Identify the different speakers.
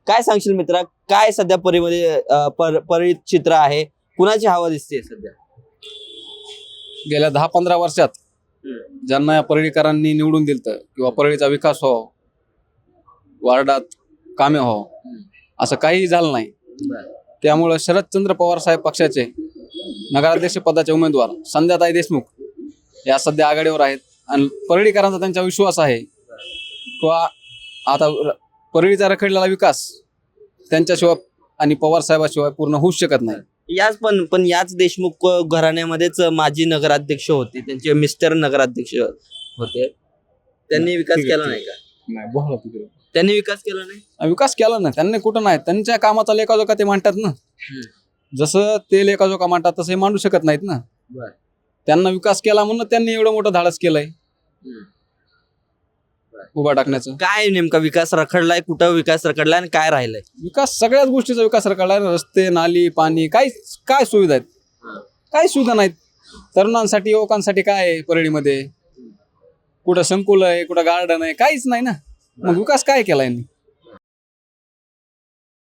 Speaker 1: काय सांगशील मित्रा, काय सध्या परळीमध्ये परळीत चित्र आहे, कुणाची हवा दिसते सध्या?
Speaker 2: गेल्या 10-15 वर्षात ज्यांना या परळीकरांनी निवडून दिलं किंवा परळीचा विकास हो, वार्डात कामे हो, असं काही झालं नाही. त्यामुळे शरदचंद्र पवार साहेब पक्षाचे नगराध्यक्ष पदाचे उमेदवार संध्याताई देशमुख या सध्या आघाडीवर आहेत आणि परळीकरांचा त्यांचा विश्वास आहे किंवा आता परळीचा रखडलेला विकास त्यांच्याशिवाय आणि पवार साहेबाशिवाय पूर्ण होऊच शकत नाही.
Speaker 1: याच पण याच देशमुख घराण्यामध्येच माजी नगराध्यक्ष होते, त्यांचे मिस्टर नगराध्यक्ष होते. त्यांनी विकास केला नाही का?
Speaker 2: नाही बोला तिकडे.
Speaker 1: त्यांनी विकास केला नाही.
Speaker 2: विकास केला ना त्यांनी, कुठं नाही. त्यांच्या कामाचा लेखाजोखा ते मांडतात ना. जसं ते लेखाजोखा मांडतात तसं हे मांडू शकत नाहीत ना. त्यांना विकास केला म्हणून त्यांनी एवढं मोठं धाडस केलंय उभा टाकण्याचं.
Speaker 1: काय नेमका विकास रखडलाय, कुठं विकास रखडलाय आणि काय राहिलंय?
Speaker 2: विकास सगळ्याच गोष्टीचा विकास रखडलाय. रस्ते, नाली, पाणी, काय सुविधा आहेत? काही सुविधा नाहीत. तरुणांसाठी, युवकांसाठी काय आहे परळीमध्ये? कुठं संकुल आहे, कुठं गार्डन आहे, काहीच नाही ना. मग विकास काय केला यांनी?